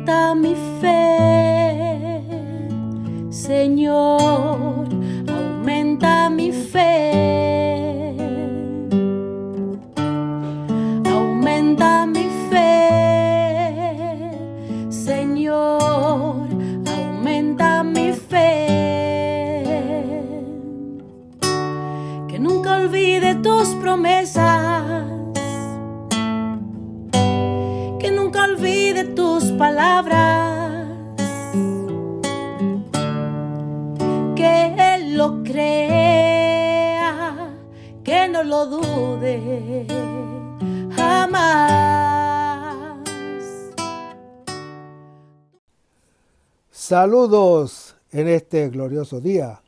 aumenta mi fe, Señor, aumenta mi fe, aumenta mi fe, Señor, aumenta mi fe, que nunca olvide tus promesas, que nunca olvide tus palabras, que Él lo crea, que no lo dude jamás. Saludos en este glorioso día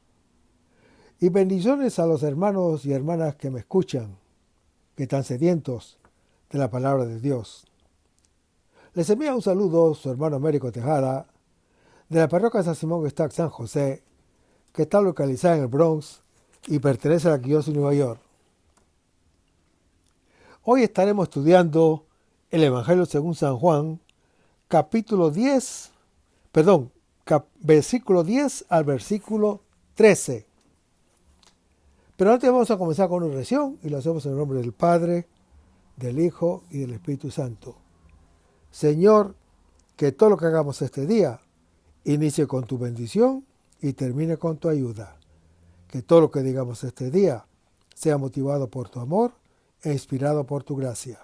y bendiciones a los hermanos y hermanas que me escuchan, que están sedientos de la palabra de Dios. Les envía un saludo su hermano Américo Tejada, de la parroquia San Simón Stack San José, que está localizada en el Bronx y pertenece a la Arquidiócesis de Nueva York. Hoy estaremos estudiando el Evangelio según San Juan, versículo 10 al versículo 13. Pero antes vamos a comenzar con una oración y lo hacemos en el nombre del Padre, del Hijo y del Espíritu Santo. Señor, que todo lo que hagamos este día inicie con tu bendición y termine con tu ayuda. Que todo lo que digamos este día sea motivado por tu amor e inspirado por tu gracia.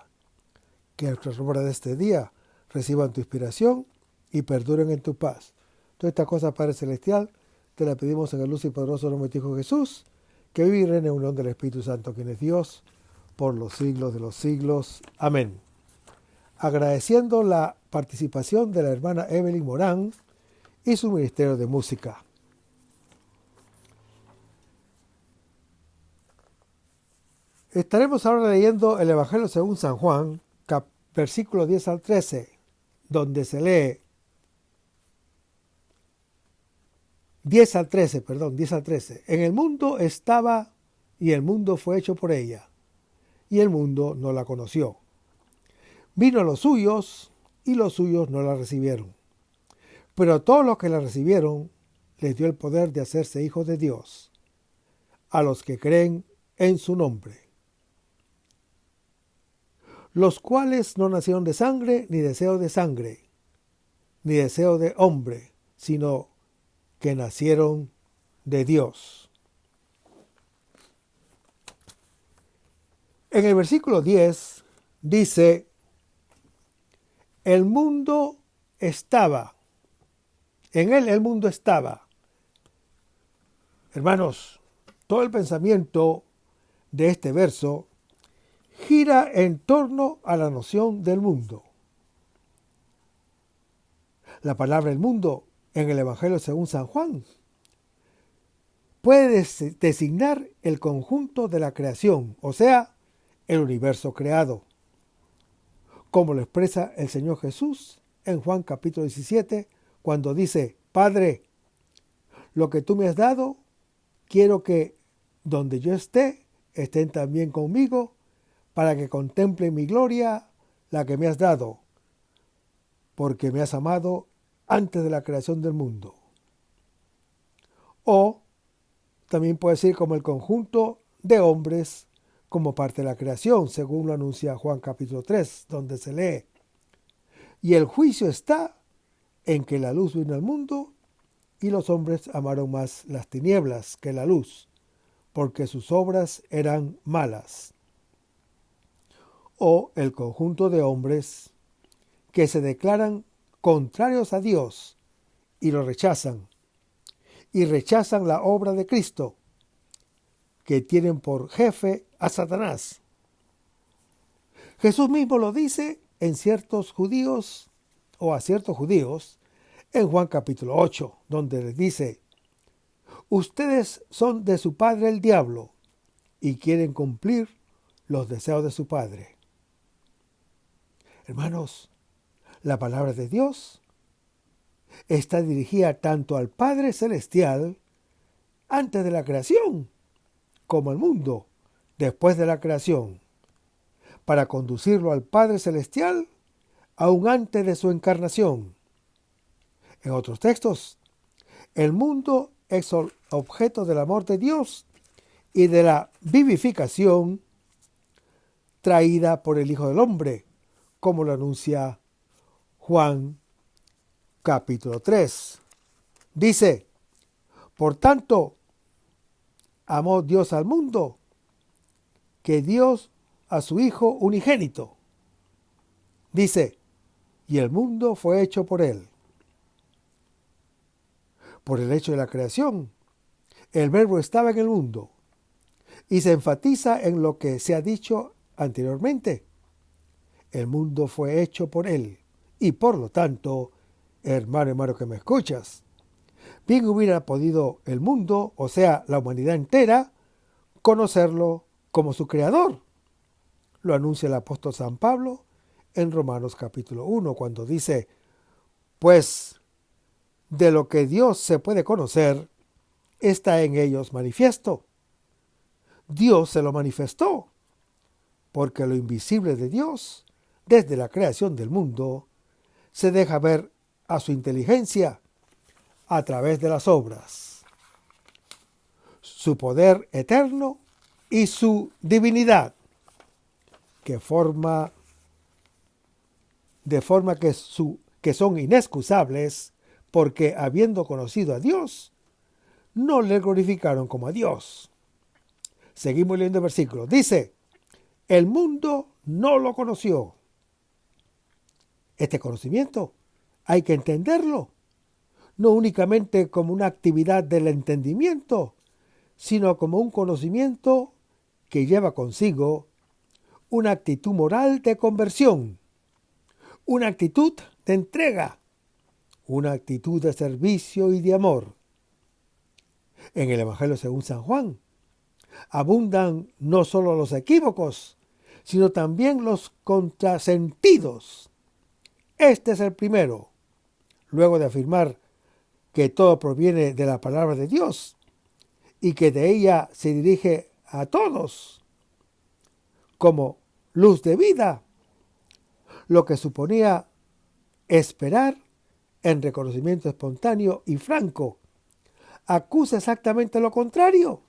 Que nuestras obras de este día reciban tu inspiración y perduren en tu paz. Todas estas cosas, Padre Celestial, te las pedimos en el luz y poderoso nombre de tu Hijo Jesús, que vive y reina en unión del Espíritu Santo, quien es Dios, por los siglos de los siglos. Amén. Agradeciendo la participación de la hermana Evelyn Morán y su ministerio de música. Estaremos ahora leyendo el Evangelio según San Juan, versículo 10 al 13, donde se lee 10 al 13. En el mundo estaba y el mundo fue hecho por ella, y el mundo no la conoció. Vino a los suyos y los suyos no la recibieron. Pero a todos los que la recibieron les dio el poder de hacerse hijos de Dios, a los que creen en su nombre, los cuales no nacieron de sangre, ni deseo de sangre, ni deseo de hombre, sino que nacieron de Dios. En el versículo 10 dice: el mundo estaba. En él el mundo estaba. Hermanos, todo el pensamiento de este verso gira en torno a la noción del mundo. La palabra el mundo en el Evangelio según San Juan puede designar el conjunto de la creación, o sea, el universo creado, como lo expresa el Señor Jesús en Juan capítulo 17, cuando dice: Padre, lo que tú me has dado, quiero que donde yo esté, estén también conmigo, para que contemplen mi gloria, la que me has dado, porque me has amado antes de la creación del mundo. O también puede decir como el conjunto de hombres como parte de la creación, según lo anuncia Juan capítulo 3, donde se lee: y el juicio está en que la luz vino al mundo y los hombres amaron más las tinieblas que la luz, porque sus obras eran malas. O el conjunto de hombres que se declaran contrarios a Dios y lo rechazan, y rechazan la obra de Cristo, que tienen por jefe a Satanás. Jesús mismo lo dice a ciertos judíos en Juan capítulo 8, donde les dice: ustedes son de su padre el diablo y quieren cumplir los deseos de su padre. Hermanos, la palabra de Dios está dirigida tanto al Padre Celestial antes de la creación, como al mundo después de la creación, para conducirlo al Padre Celestial aún antes de su encarnación, En otros textos, el mundo es objeto del amor de Dios y de la vivificación traída por el Hijo del Hombre, como lo anuncia Juan capítulo 3. Dice, por tanto, amó Dios al mundo, que dio a su Hijo unigénito. Dice, y el mundo fue hecho por él. Por el hecho de la creación, el verbo estaba en el mundo, y se enfatiza en lo que se ha dicho anteriormente. El mundo fue hecho por él, y por lo tanto, hermano que me escuchas, bien hubiera podido el mundo, o sea, la humanidad entera, conocerlo como su creador. Lo anuncia el apóstol San Pablo en Romanos capítulo 1, cuando dice, pues de lo que Dios se puede conocer, está en ellos manifiesto. Dios se lo manifestó, porque lo invisible de Dios, desde la creación del mundo, se deja ver a su inteligencia a través de las obras, su poder eterno y su divinidad, de forma que son inexcusables, porque habiendo conocido a Dios, no le glorificaron como a Dios. Seguimos leyendo el versículo. Dice, el mundo no lo conoció. Este conocimiento hay que entenderlo, no únicamente como una actividad del entendimiento, sino como un conocimiento que lleva consigo una actitud moral de conversión, una actitud de entrega, una actitud de servicio y de amor. En el Evangelio según San Juan, abundan no solo los equívocos, sino también los contrasentidos. Este es el primero, luego de afirmar que todo proviene de la palabra de Dios y que de ella se dirige a todos como luz de vida, lo que suponía esperar en reconocimiento espontáneo y franco, acusa exactamente lo contrario.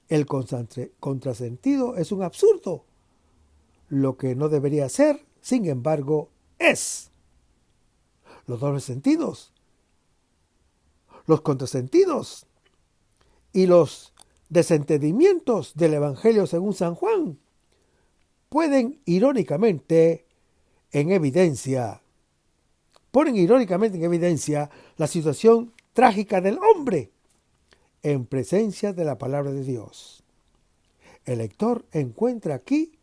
El contrasentido es un absurdo. Lo que no debería ser, sin embargo, es. Los dobles sentidos, los contrasentidos y los desentendimientos del Evangelio según San Juan ponen irónicamente en evidencia la situación trágica del hombre en presencia de la palabra de Dios. El lector encuentra aquí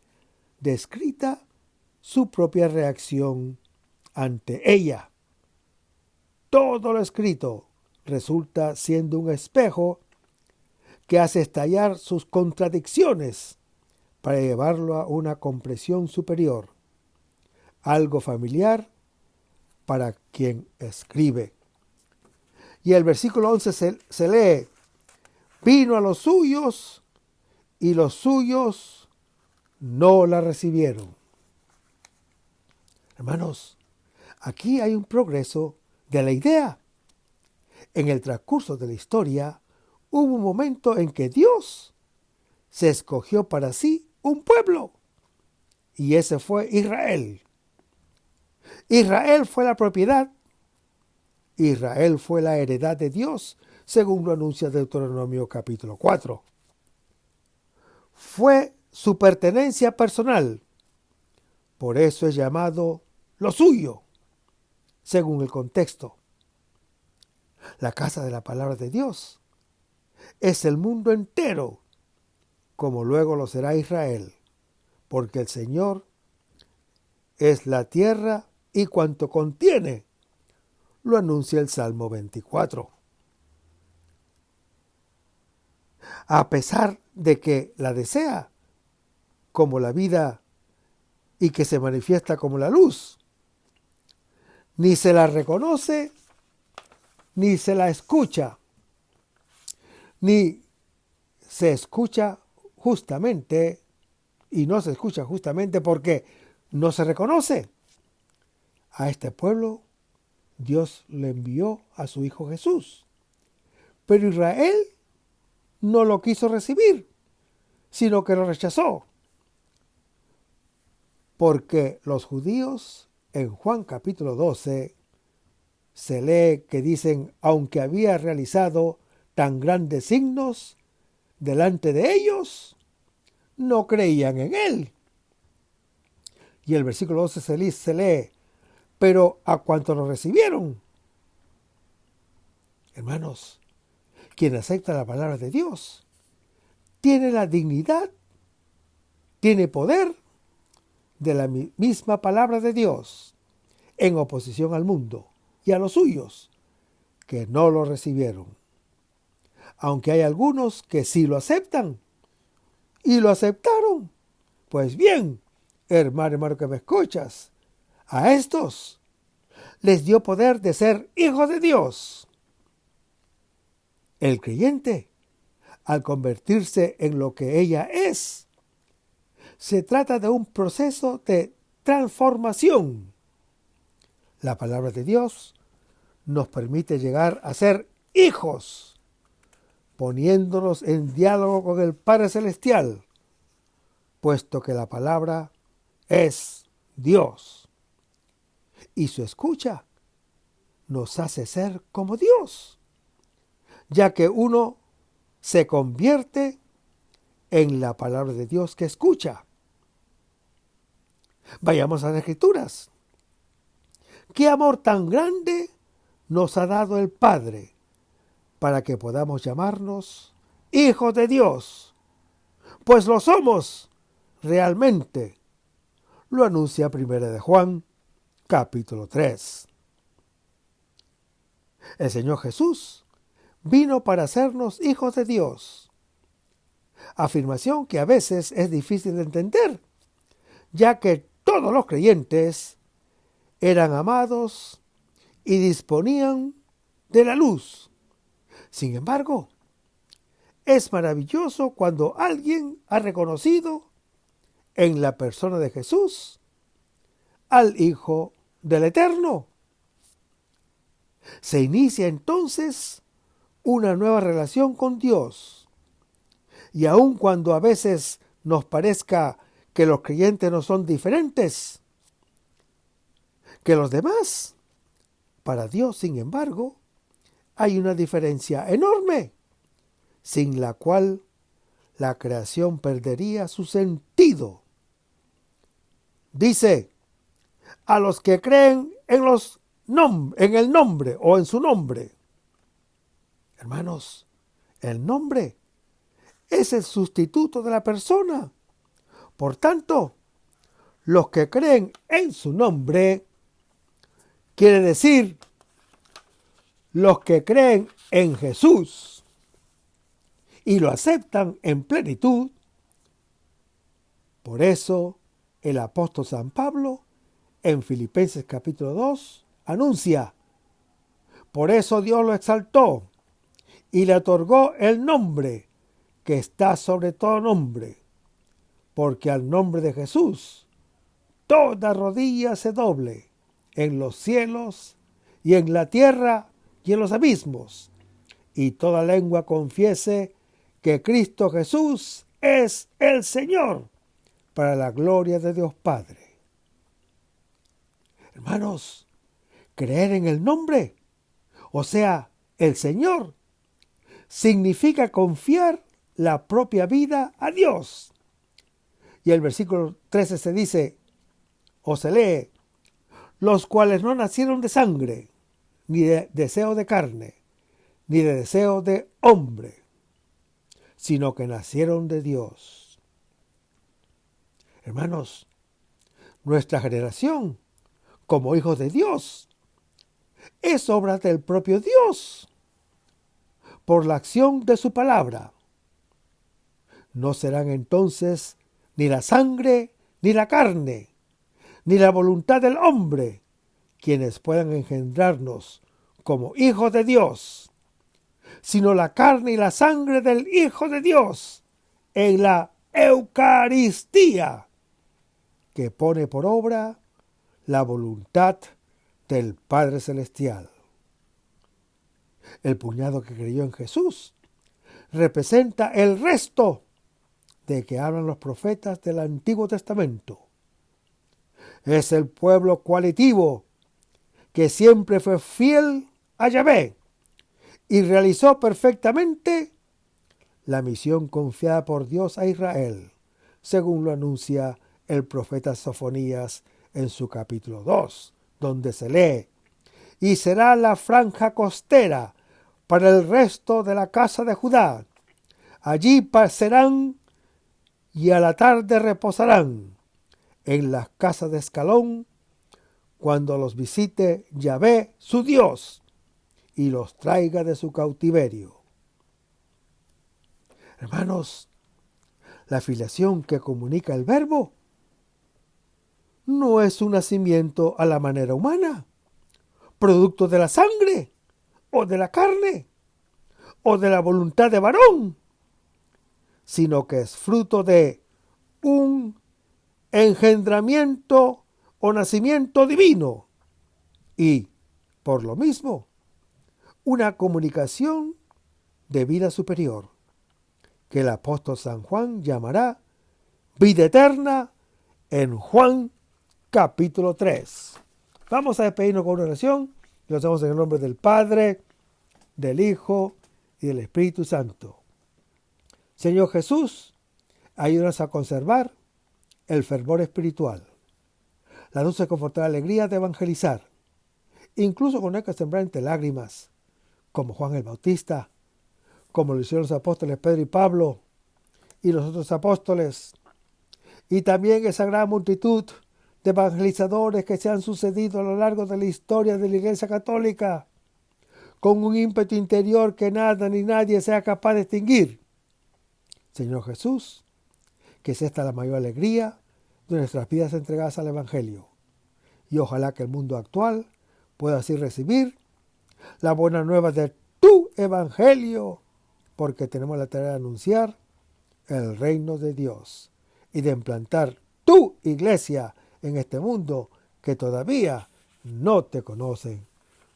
descrita su propia reacción ante ella. Todo lo escrito resulta siendo un espejo que hace estallar sus contradicciones para llevarlo a una comprensión superior, algo familiar para quien escribe. Y el versículo 11 se lee, vino a los suyos y los suyos no la recibieron. Hermanos, aquí hay un progreso de la idea. En el transcurso de la historia hubo un momento en que Dios se escogió para sí un pueblo, y ese fue Israel. Israel fue la propiedad, Israel fue la heredad de Dios, según lo anuncia Deuteronomio capítulo 4. Fue su pertenencia personal, por eso es llamado lo suyo, según el contexto. La casa de la palabra de Dios es el mundo entero, como luego lo será Israel, porque el Señor es la tierra y cuanto contiene, lo anuncia el Salmo 24. A pesar de que la desea como la vida y que se manifiesta como la luz, ni se la reconoce, ni se la escucha, ni se escucha justamente, y no se escucha justamente porque no se reconoce. A este pueblo Dios le envió a su Hijo Jesús. Pero Israel no lo quiso recibir, sino que lo rechazó. Porque los judíos, en Juan capítulo 12, se lee que dicen, aunque había realizado tan grandes signos delante de ellos, no creían en él. Y el versículo 12 se lee, pero a cuanto lo recibieron. Hermanos, quien acepta la palabra de Dios tiene la dignidad, tiene poder de la misma palabra de Dios, en oposición al mundo y a los suyos, que no lo recibieron. Aunque hay algunos que sí lo aceptan, y lo aceptaron. Pues bien, hermano que me escuchas, a estos les dio poder de ser hijos de Dios. El creyente, al convertirse en lo que ella es, se trata de un proceso de transformación. La palabra de Dios nos permite llegar a ser hijos, poniéndonos en diálogo con el Padre Celestial, puesto que la palabra es Dios. Y su escucha nos hace ser como Dios, ya que uno se convierte en la palabra de Dios que escucha. Vayamos a las Escrituras. ¿Qué amor tan grande nos ha dado el Padre para que podamos llamarnos hijos de Dios? Pues lo somos realmente. Lo anuncia 1 de Juan, capítulo 3. El Señor Jesús vino para hacernos hijos de Dios. Afirmación que a veces es difícil de entender, ya que todos los creyentes eran amados y disponían de la luz. Sin embargo, es maravilloso cuando alguien ha reconocido en la persona de Jesús al Hijo del Eterno. Se inicia entonces una nueva relación con Dios. Y aun cuando a veces nos parezca que los creyentes no son diferentes que los demás, para Dios, sin embargo, hay una diferencia enorme, sin la cual la creación perdería su sentido. Dice, a los que creen en el nombre o en su nombre. Hermanos, el nombre es el sustituto de la persona. Por tanto, los que creen en su nombre, quiere decir los que creen en Jesús y lo aceptan en plenitud. Por eso el apóstol San Pablo en Filipenses capítulo 2 anuncia, por eso Dios lo exaltó y le otorgó el nombre que está sobre todo nombre, porque al nombre de Jesús toda rodilla se doble en los cielos y en la tierra y en los abismos, y toda lengua confiese que Cristo Jesús es el Señor, para la gloria de Dios Padre. Hermanos, creer en el nombre, o sea, el Señor, significa confiar la propia vida a Dios. Y el versículo 13 se dice, o se lee, los cuales no nacieron de sangre, ni de deseo de carne, ni de deseo de hombre, sino que nacieron de Dios. Hermanos, nuestra generación, como hijos de Dios, es obra del propio Dios, por la acción de su palabra. No serán entonces ni la sangre, ni la carne, ni la voluntad del hombre, quienes puedan engendrarnos como hijos de Dios, sino la carne y la sangre del Hijo de Dios en la Eucaristía, que pone por obra la voluntad del Padre Celestial. El puñado que creyó en Jesús representa el resto de que hablan los profetas del Antiguo Testamento. Es el pueblo coalitivo que siempre fue fiel a Yahvé y realizó perfectamente la misión confiada por Dios a Israel, según lo anuncia el profeta Sofonías en su capítulo 2, donde se lee: y será la franja costera para el resto de la casa de Judá. Allí pasarán y a la tarde reposarán en las casas de escalón, cuando los visite Yahvé su Dios y los traiga de su cautiverio. Hermanos, la filiación que comunica el Verbo no es un nacimiento a la manera humana, producto de la sangre, o de la carne, o de la voluntad de varón, sino que es fruto de un engendramiento o nacimiento divino y, por lo mismo, una comunicación de vida superior, que el apóstol San Juan llamará vida eterna en Juan capítulo 3. Vamos a despedirnos con una oración. Lo hacemos en el nombre del Padre, del Hijo y del Espíritu Santo. Señor Jesús, ayúdanos a conservar el fervor espiritual, la dulce y confortable alegría de evangelizar, incluso cuando hay que sembrar entre lágrimas, como Juan el Bautista, como lo hicieron los apóstoles Pedro y Pablo y los otros apóstoles, y también esa gran multitud de evangelizadores que se han sucedido a lo largo de la historia de la Iglesia Católica, con un ímpetu interior que nada ni nadie sea capaz de extinguir. Señor Jesús, que sea esta la mayor alegría de nuestras vidas entregadas al Evangelio, y ojalá que el mundo actual pueda así recibir la buena nueva de tu Evangelio, porque tenemos la tarea de anunciar el reino de Dios y de implantar tu iglesia en este mundo que todavía no te conocen.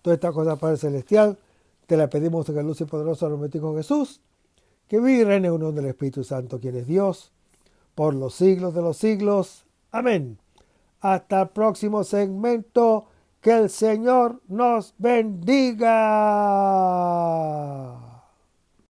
Toda esta cosa, Padre Celestial, te la pedimos en el luz y poderoso nombre de Hijo Jesús, que vive y reine en unión del Espíritu Santo, quien es Dios, por los siglos de los siglos. Amén. Hasta el próximo segmento. Que el Señor nos bendiga.